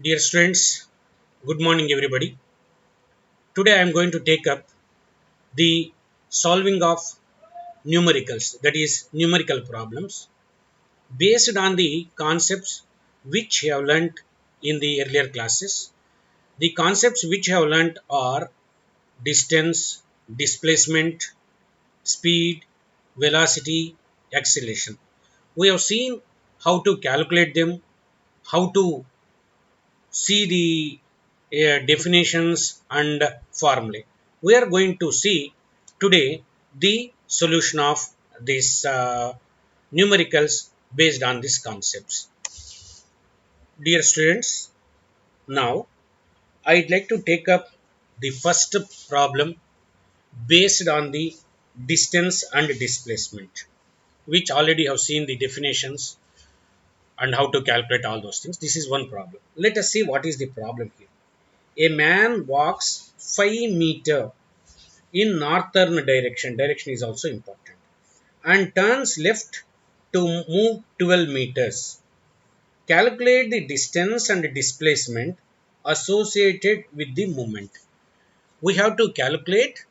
Dear students, good morning everybody. Today I am going to take up the solving of numericals, that is numerical problems based on the concepts which you have learnt in the earlier classes. The concepts which you have learnt are distance, displacement, speed, velocity, acceleration. We have seen how to calculate them, how to see the definitions and formulae. We are going to see today the solution of these numericals based on these concepts. Dear students, now I'd like to take up the first problem based on the distance and displacement, which already have seen the definitions and how to calculate all those things. This is one problem. Let us see what is the problem here. A man walks 5 meter in northern direction. Direction is also important. And turns left to move 12 meters. Calculate the distance and displacement associated with the movement. We have to calculate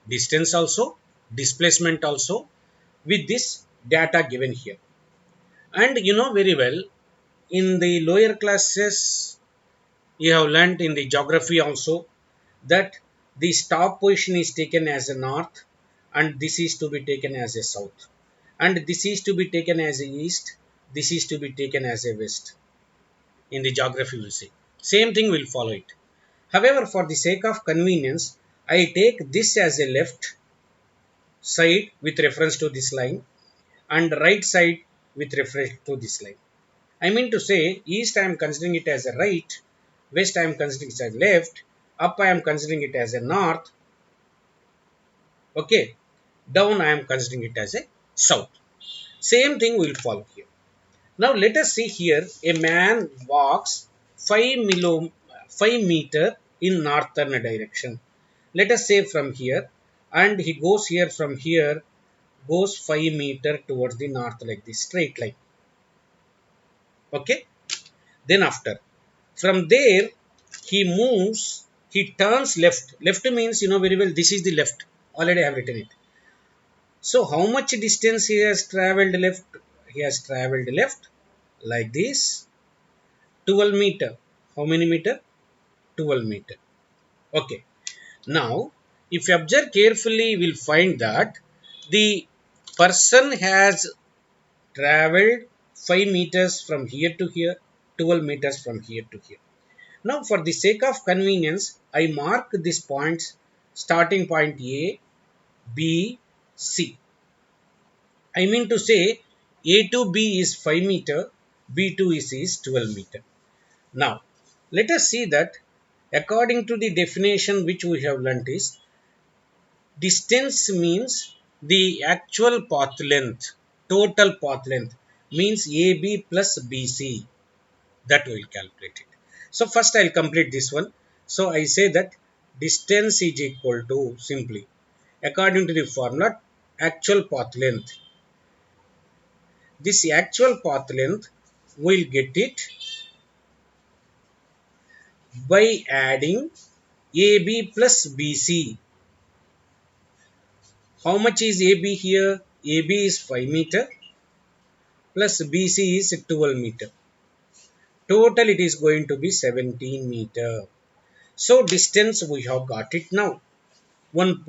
distance also, displacement also with this data given here. And you know very well, in the lower classes you have learnt in the geography also that the stop position is taken as a north and this is to be taken as a south, and this is to be taken as a east, this is to be taken as a west. In the geography will say same thing will follow it. However, for the sake of convenience, I take this as a left side with reference to this line and right side with reference to this line. I mean to say, east I am considering it as a right, west I am considering it as left, up I am considering it as a north, okay, down I am considering it as a south. Same thing will follow here. Now let us see here, a man walks 5 meter in northern direction. Let us say from here, and he goes here, from here goes 5 meter towards the north like this straight line. Okay, then after, from there he moves, he turns left. Left means, you know very well, this is the left, already I have written it. So how much distance he has traveled left? He has traveled left like this, 12 meter. How many meter? 12 meter. Okay. Now, if you observe carefully, you will find that the person has traveled 5 meters from here to here, 12 meters from here to here. Now, for the sake of convenience, I mark these points, starting point A, B, C. I mean to say, A to B is 5 meter, B to C is 12 meter. Now, let us see that according to the definition which we have learnt is, distance means the actual path length, total path length means AB plus BC, that we will calculate it. So first I will complete this one. So I say that distance is equal to, simply according to the formula, actual path length. This actual path length will get it by adding AB plus BC. How much is AB here? AB is 5 meter plus BC is 12 meter. Total it is going to be 17 meter. So distance we have got it now. One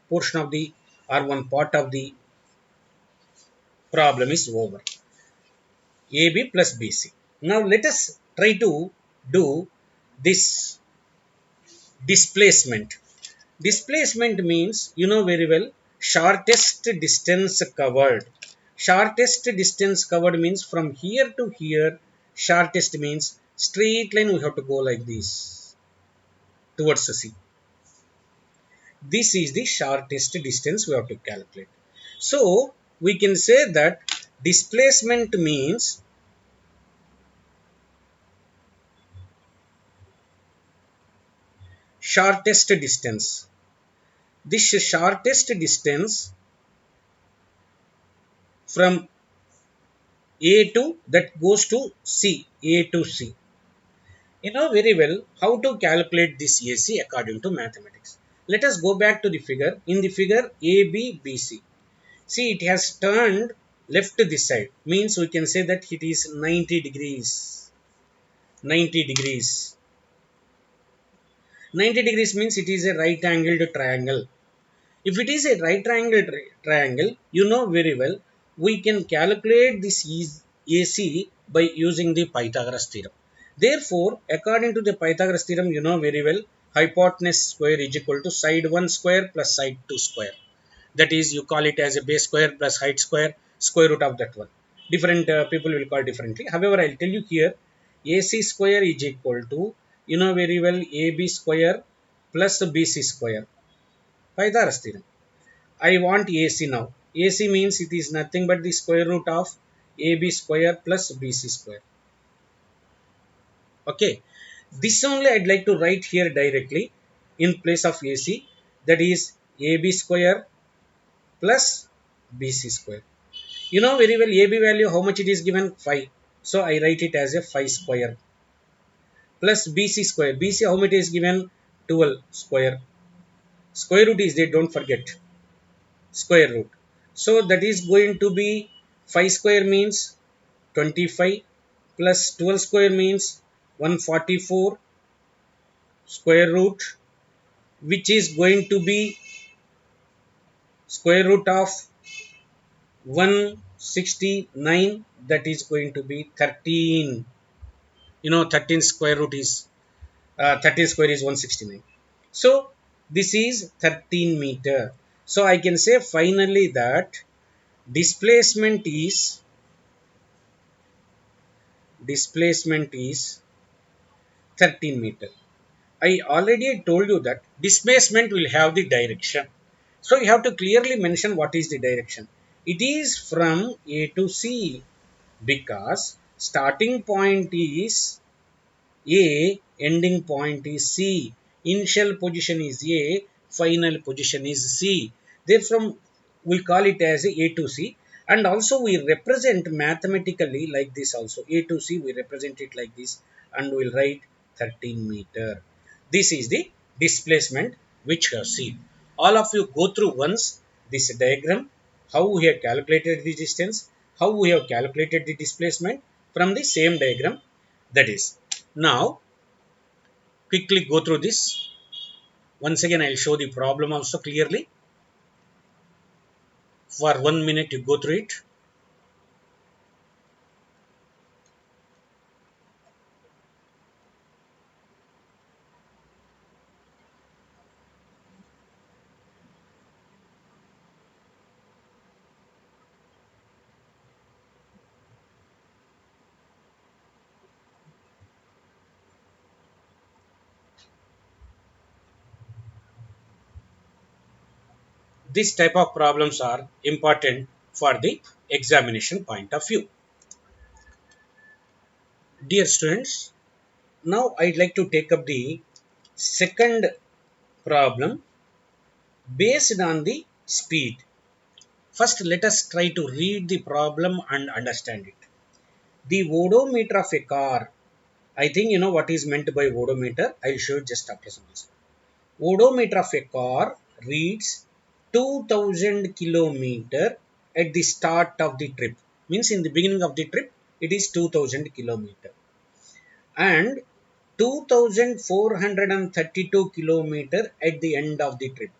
portion of the, or one part of the problem is over. AB plus BC. Now let us try to do this displacement. Displacement means, you know very well, shortest distance covered. Shortest distance covered means from here to here. Shortest means straight line we have to go like this towards the sea. This is the shortest distance we have to calculate. So we can say that displacement means shortest distance. This shortest distance from A to, that goes to C, A to C. You know very well how to calculate this AC according to mathematics. Let us go back to the figure. In the figure ABBC, see it has turned left to this side, means we can say that it is 90 degrees. 90 degrees. 90 degrees means it is a right angled triangle. If it is a right triangle triangle, you know very well, we can calculate this AC by using the Pythagoras theorem. Therefore, according to the Pythagoras theorem, you know very well, hypotenuse square is equal to side 1 square plus side 2 square. That is, you call it as a base square plus height square root of that one. Different people will call differently. However, I'll tell you here, AC square is equal to, you know very well, AB square plus BC square. Pythagoras theorem. I want AC now. AC means it is nothing but the square root of AB square plus BC square. Okay. This only I'd like to write here directly in place of AC. That is AB square plus BC square. You know very well AB value how much it is given? 5. So I write it as a 5 square plus BC square. BC how much is given? 12 square. Square root is there, don't forget. Square root. So that is going to be 5 square means 25 plus 12 square means 144 square root, which is going to be square root of 169, that is going to be 13. You know 13 square root is 13 square is 169. So this is 13 meter. So I can say finally that displacement is displacement is 13 meter. I already told you that displacement will have the direction. So you have to clearly mention what is the direction. It is from A to C because starting point is A, ending point is C. Initial position is A, final position is C. Therefore, we call it as A to C. And also we represent mathematically like this also. A to C, we represent it like this and we'll write 13 meter. This is the displacement which we have seen. All of you go through once this diagram, how we have calculated the distance, how we have calculated the displacement from the same diagram, that is. Now, quickly go through this. Once again, I'll show the problem also clearly. For 1 minute, you go through it. This type of problems are important for the examination point of view. Dear students, now I'd like to take up the second problem based on the speed. First, let us try to read the problem and understand it. The odometer of a car. I think you know what is meant by odometer. I'll show you just after some time. Odometer of a car reads 2000 kilometer at the start of the trip. Means in the beginning of the trip, it is 2000 kilometer. And 2432 kilometer at the end of the trip.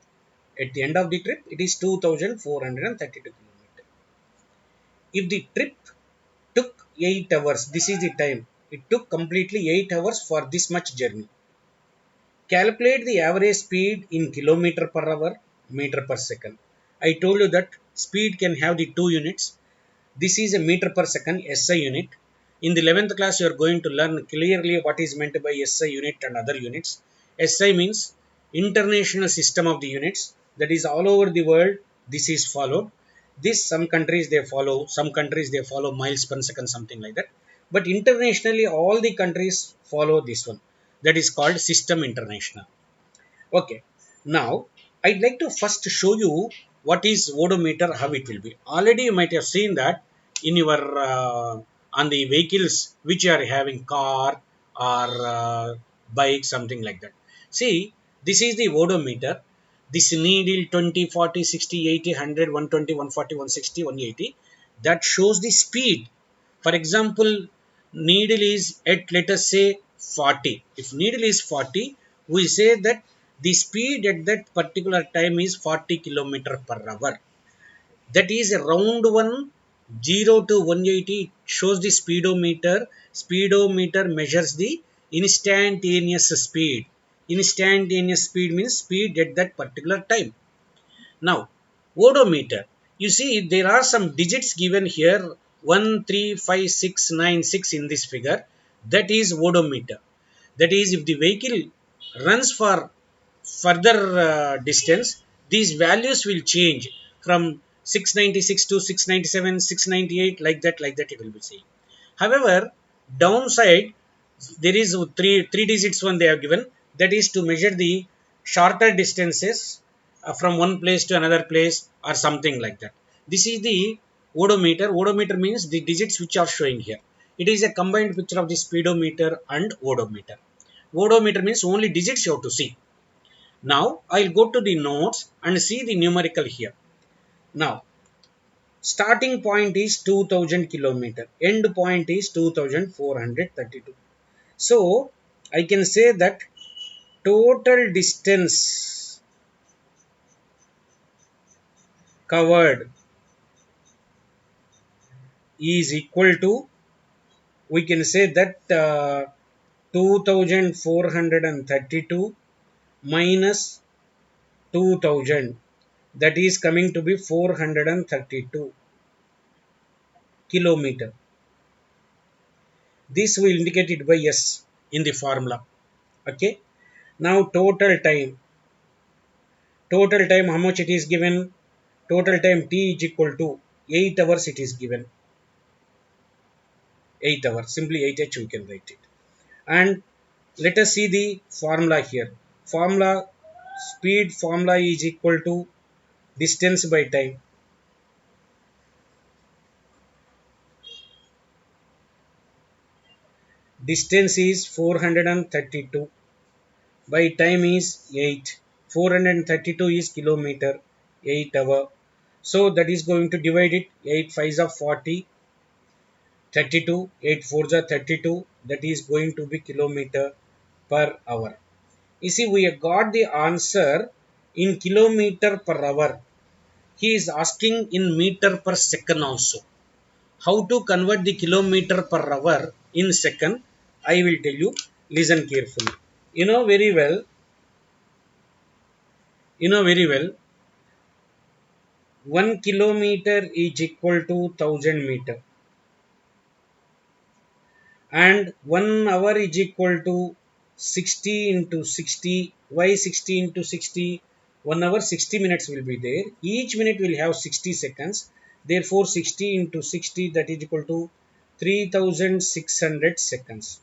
At the end of the trip, it is 2432 kilometer. If the trip took 8 hours, this is the time. It took completely 8 hours for this much journey. Calculate the average speed in kilometer per hour, meter per second. I told you that speed can have the two units. This is a meter per second, SI unit. In the 11th class, you are going to learn clearly what is meant by SI unit and other units. SI means International System of the Units. That is all over the world. This is followed. This some countries they follow, some countries they follow miles per second, something like that. But internationally, all the countries follow this one. That is called System International. Okay. Now, I'd like to first show you what is odometer, how it will be. Already you might have seen that in your on the vehicles which you are having car or bike, something like that. See, this is the odometer. This needle 20, 40, 60, 80, 100, 120, 140, 160, 180, that shows the speed. For example, needle is at, let us say, 40. If needle is 40, we say that the speed at that particular time is 40 kilometer per hour. That is round one, 0 to 180. It shows the speedometer. Speedometer measures the instantaneous speed. Instantaneous speed means speed at that particular time. Now, odometer, you see there are some digits given here, 135,696 in this figure. That is odometer. That is, if the vehicle runs for further distance, these values will change from 696 to 697, 698, like that it will be saying. However, downside, there is three digits one they have given, that is to measure the shorter distances from one place to another place or something like that. This is the odometer. Odometer means the digits which are showing here. It is a combined picture of the speedometer and odometer. Odometer means only digits you have to see. Now I'll go to the notes and see the numerical here. Now, starting point is 2000 kilometer, end point is 2432. So I can say that total distance covered is equal to, we can say that 2432 minus 2000, that is coming to be 432 kilometer. This will indicate it by S in the formula. Okay. Now total time how much it is given? Total time T is equal to 8 hours it is given. 8 hours, simply 8h we can write it. And let us see the formula here. Formula, speed formula is equal to distance by time. Distance is 432 by time is 8. 432 is kilometer, 8 hour. So that is going to divide it. 8 5s are 40, 32, 8 4s are 32. That is going to be kilometer per hour. You see, we have got the answer in kilometer per hour. He is asking in meter per second also. How to convert the kilometer per hour in second? I will tell you. Listen carefully. You know very well. You know very well. 1 kilometer is equal to 1000 meter, and 1 hour is equal to 60 into 60. Why 60 into 60? 1 hour 60 minutes will be there. Each minute will have 60 seconds. Therefore 60 into 60, that is equal to 3600 seconds.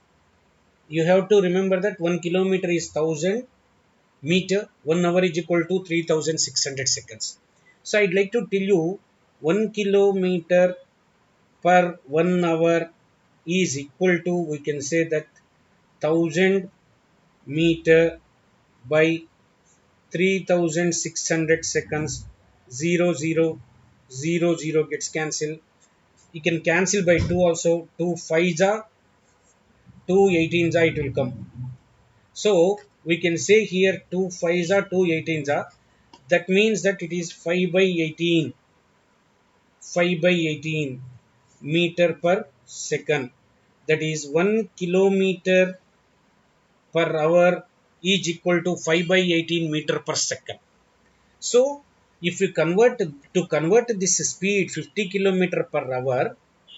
You have to remember that 1 kilometer is 1000 meter. 1 hour is equal to 3600 seconds. So I'd like to tell you 1 kilometer per 1 hour is equal to, we can say that 1000 meter by 3600 seconds. 0 0 0 0 gets cancelled. You can cancel by 2 also. 2 5s are 2 18s are, it will come. So we can say here 2 5s are 2 18s are. That means that it is 5 by 18. 5 by 18 meter per second. That is 1 kilometer per hour is equal to 5 by 18 meter per second. So if you convert this speed 50 kilometer per hour,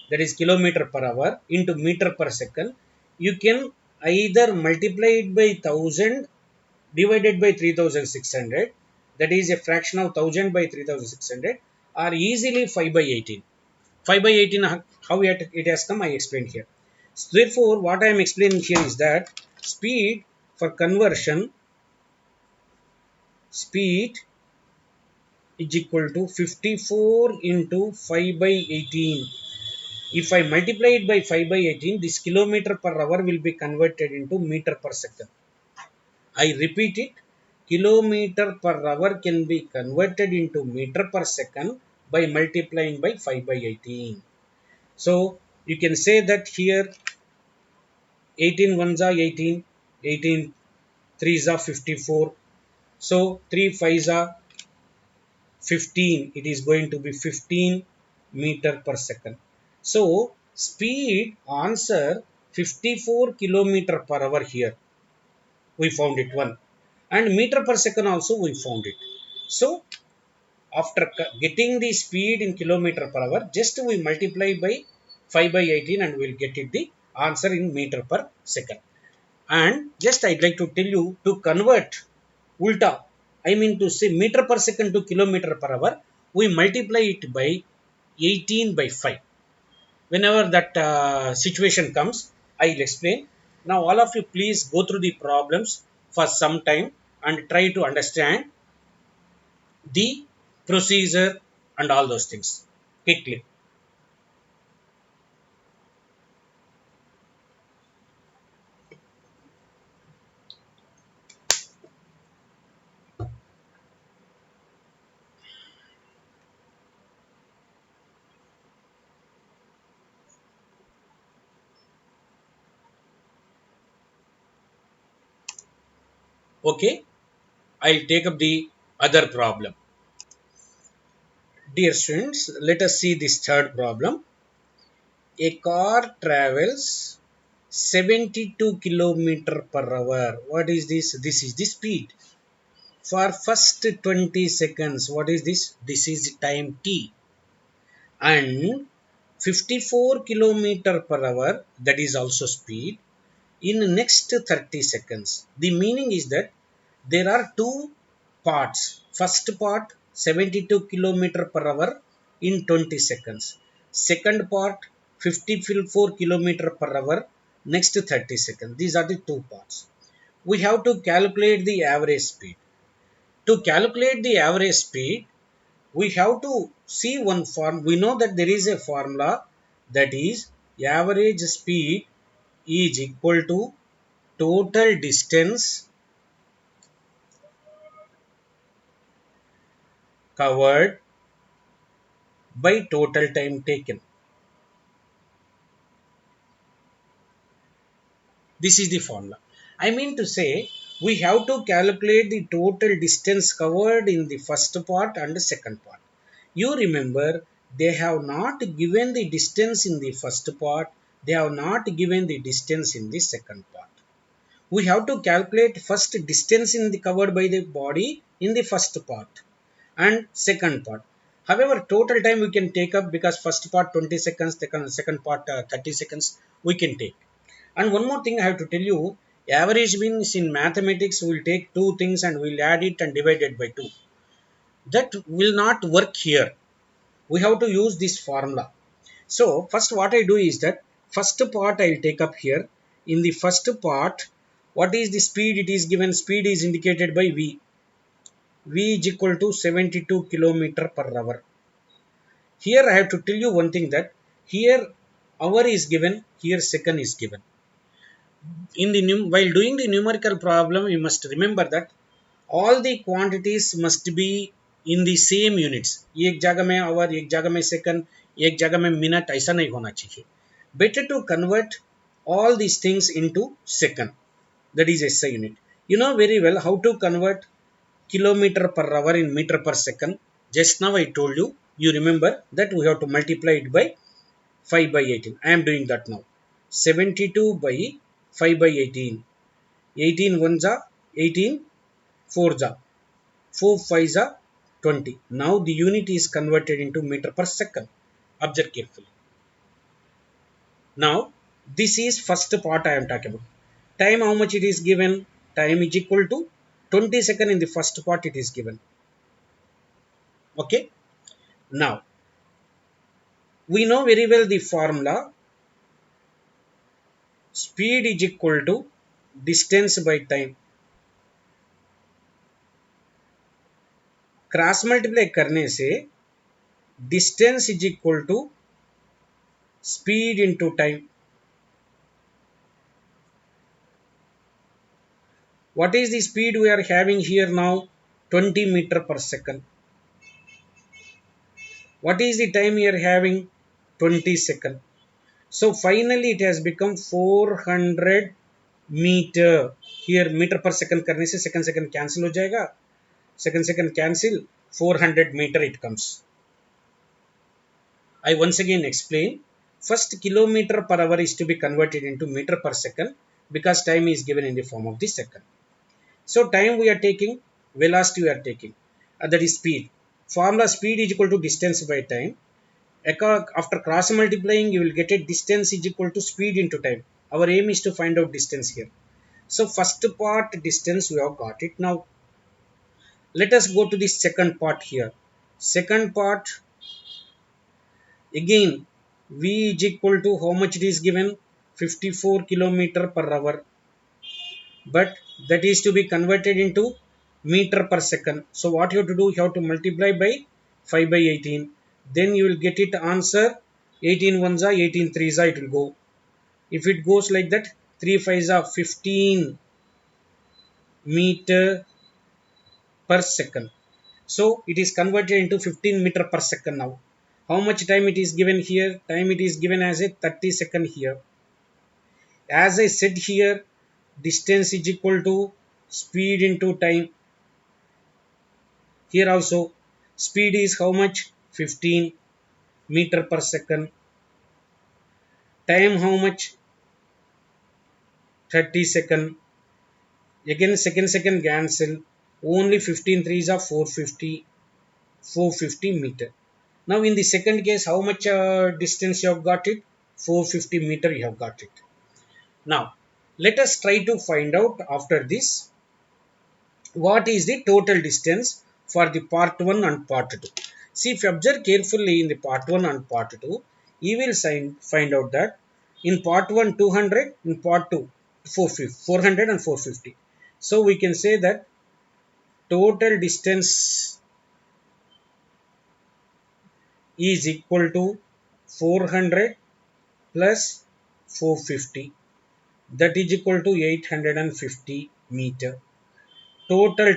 that is kilometer per hour, into meter per second, you can either multiply it by 1000 divided by 3600, that is a fraction of 1000 by 3600, or easily 5 by 18. 5 by 18, how it has come, I explained here. So therefore what I am explaining here is that speed for conversion, speed is equal to 54 into 5 by 18. If I multiply it by 5 by 18, this kilometer per hour will be converted into meter per second. I repeat it, kilometer per hour can be converted into meter per second by multiplying by 5 by 18. So you can say that here 18 ones are 18, 18 threes are 54. So 3 fives are 15. It is going to be 15 meter per second. So speed answer 54 kilometer per hour here. We found it one. And meter per second also we found it. So after getting the speed in kilometer per hour, just we multiply by 5 by 18 and we'll get it the answer in meter per second. And just I'd like to tell you to convert ulta, I mean to say meter per second to kilometer per hour, we multiply it by 18 by 5. Whenever that situation comes, I'll explain. Now all of you please go through the problems for some time and try to understand the procedure and all those things quickly. Okay, I'll take up the other problem. Dear students, let us see this third problem. A car travels 72 kilometer per hour. What is this? This is the speed. For first 20 seconds, what is this? This is time t. And 54 kilometer per hour, that is also speed, in next 30 seconds. The meaning is that there are two parts. First part 72 kilometer per hour in 20 seconds. Second part 54 kilometer per hour next 30 seconds. These are the two parts. We have to calculate the average speed. To calculate the average speed, we have to see one form. We know that there is a formula, that is average speed is equal to total distance covered by total time taken. This is the formula. I mean to say, we have to calculate the total distance covered in the first part and the second part. You remember, they have not given the distance in the first part, they have not given the distance in the second part. We have to calculate first distance in the covered by the body in the first part and second part. However, total time we can take up, because first part 20 seconds, second part 30 seconds we can take. And one more thing I have to tell you, average means in mathematics we'll take two things and we'll add it and divide it by 2. That will not work here. We have to use this formula. So first what I do is that first part I'll take up here. In the first part, what is the speed? It is given, speed is indicated by V. V is equal to 72 kilometer per hour. Here I have to tell you one thing, that here hour is given, here second is given. In the while doing the numerical problem, you must remember that all the quantities must be in the same units. एक जगह में hour, एक जगह में second, एक जगह में minute, ऐसा नहीं होना चाहिए. Better to convert all these things into second. That is SI unit. You know very well how to convert kilometer per hour in meter per second. Just now I told you. You remember that we have to multiply it by 5 by 18. I am doing that now. 72 by 5 by 18. 18 ones are 18, 4s are 4 5s are 20. Now the unit is converted into meter per second. Observe carefully. Now this is first part I am talking about. Time, how much it is given? Time is equal to 20 seconds in the first part it is given. Okay. Now we know very well the formula. Speed is equal to distance by time. Cross multiply करने से distance is equal to speed into time. What is the speed we are having here now? 20 meter per second. What is the time we are having? 20 second. So finally it has become 400 meter. Here meter per second करने से second second cancel हो जाएगा. Second second cancel. 400 meter it comes. I once again explain. First kilometer per hour is to be converted into meter per second because time is given in the form of the second. So time we are taking, velocity we are taking. That is speed. Formula speed is equal to distance by time. After cross multiplying, you will get a distance is equal to speed into time. Our aim is to find out distance here. So first part distance we have got it. Now let us go to the second part here. Second part again v is equal to how much it is given? 54 kilometer per hour. But that is to be converted into meter per second. So what you have to do, you have to multiply by 5 by 18. Then you will get it answer 18 ones are 18 threes are it will go. If it goes like that, 3 5s are 15 meter per second. So it is converted into 15 meter per second now. How much time it is given here? Time it is given as a 30 second here. As I said here, distance is equal to speed into time. Here also, speed is how much? 15 meter per second. Time how much? 30 second. Again second cancel. Only 15 threes are 450 meter. Now in the second case, how much distance you have got it? 450 meter you have got it. Now let us try to find out after this what is the total distance for the part 1 and part 2. See, if you observe carefully in the part 1 and part 2, you will find out that in part 1 200, in part 2 400 and 450. So we can say that total distance is equal to 400 plus 450, that is equal to 850 meter. Total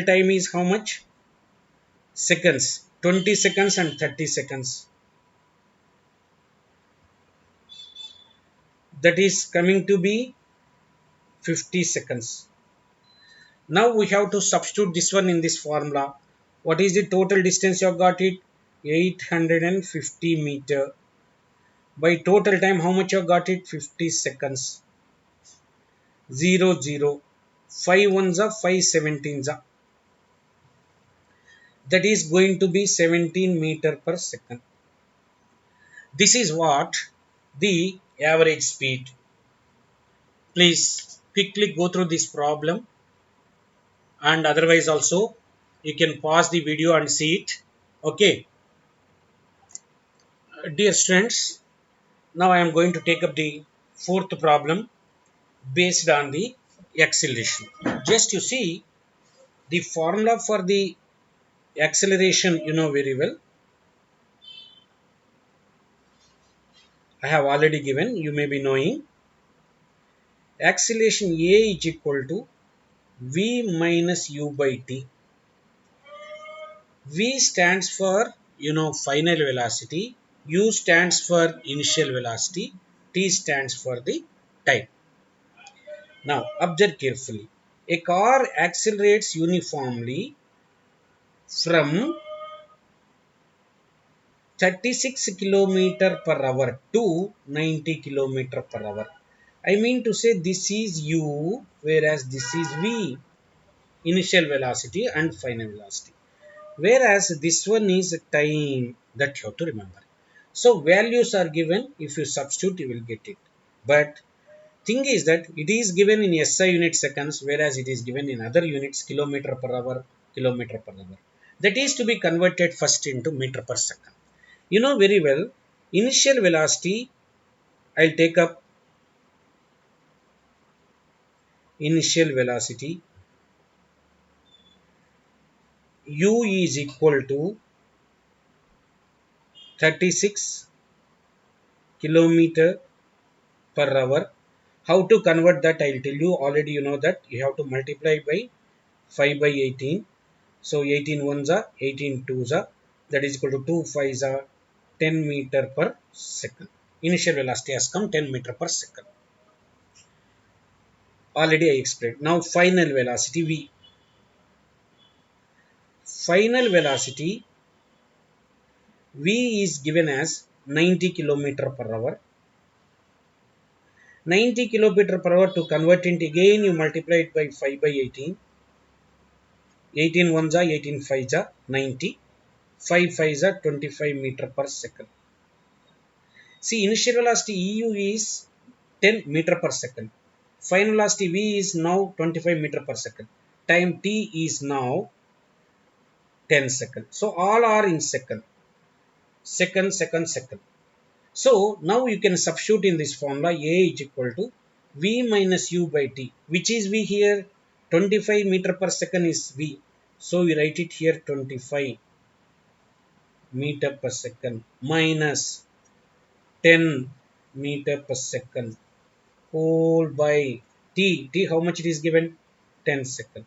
time is how much? Seconds. 20 seconds and 30 seconds. That is coming to be 50 seconds. Now we have to substitute this one in this formula. What is the total distance you have got it? 850 meter. By total time, how much you have got it? 50 seconds. 0 0. 5 ones are 5 17s are. That is going to be 17 meter per second. This is what the average speed. Please quickly go through this problem, and otherwise also you can pause the video and see it. Okay. Dear students, now I am going to take up the fourth problem based on the acceleration. Just you see the formula for the acceleration, you know very well. I have already given, you may be knowing. Acceleration A is equal to V minus U by T. V stands for, final velocity. U stands for initial velocity. T stands for the time. Now, observe carefully. A car accelerates uniformly from 36 km per hour to 90 km per hour. I mean to say this is U, whereas this is V, initial velocity and final velocity. Whereas this one is time, that you have to remember. So values are given. If you substitute, you will get it. But thing is that it is given in SI unit seconds, whereas it is given in other units, kilometer per hour, kilometer per hour. That is to be converted first into meter per second. You know very well, initial velocity, I'll take up initial velocity. U is equal to 36 kilometer per hour. How to convert that? I'll tell you. Already you know that you have to multiply by 5 by 18. So 18 ones are 18 twos are, that is equal to 2 fives are 10 meter per second. Initial velocity has come 10 meter per second. Already I explained. Now final velocity V. Final velocity V is given as 90 kilometer per hour. 90 kilometer per hour, to convert it again you multiply it by 5 by 18. 18 ones are 18 fives are 90. 5 fives are 25 meter per second. See, initial velocity EU is 10 meter per second. Final velocity V is now 25 meter per second. Time T is now 10 seconds. So all are in second. Second, second, second. So now you can substitute in this formula. A is equal to V minus U by T. Which is V here? 25 meter per second is V. So we write it here 25 meter per second minus 10 meter per second whole by T. T, how much it is given? 10 second.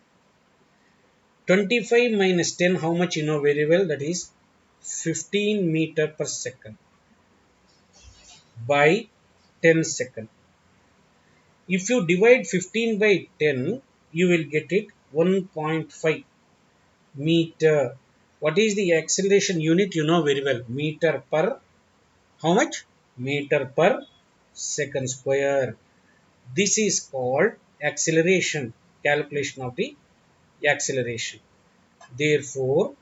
25 minus 10, how much you know very well? That is 15 meter per second by 10 second. If you divide 15 by 10, you will get it 1.5 meter. What is the acceleration unit? You know very well. Meter per, how much? Meter per second square. This is called acceleration, calculation of the acceleration. Therefore,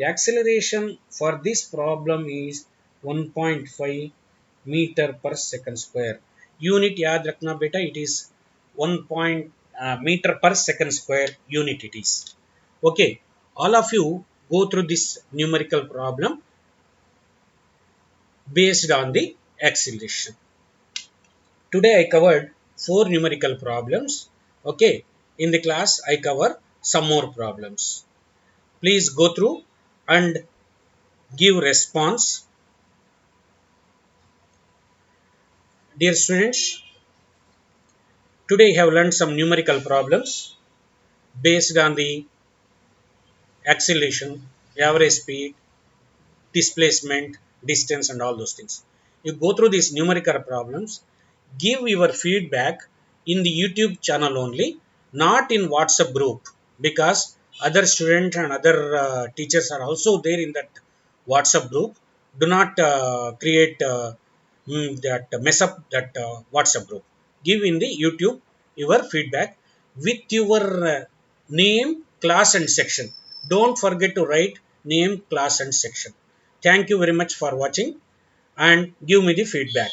acceleration for this problem is 1.5 meter per second square. Unit yaad rakhna beta, it is 1 meter per second square unit it is. Okay, all of you go through this numerical problem based on the acceleration. Today I covered 4 numerical problems. Okay, in the class I cover some more problems. Please go through and give response. Dear students, today I have learned some numerical problems based on the acceleration, average speed, displacement, distance and all those things. You go through these numerical problems, give your feedback in the YouTube channel only, not in WhatsApp group, because other students and other teachers are also there in that WhatsApp group. Do not create that mess up that WhatsApp group. Give in the YouTube your feedback with your name, class and section. Don't forget to write name, class and section. Thank you very much for watching and give me the feedback.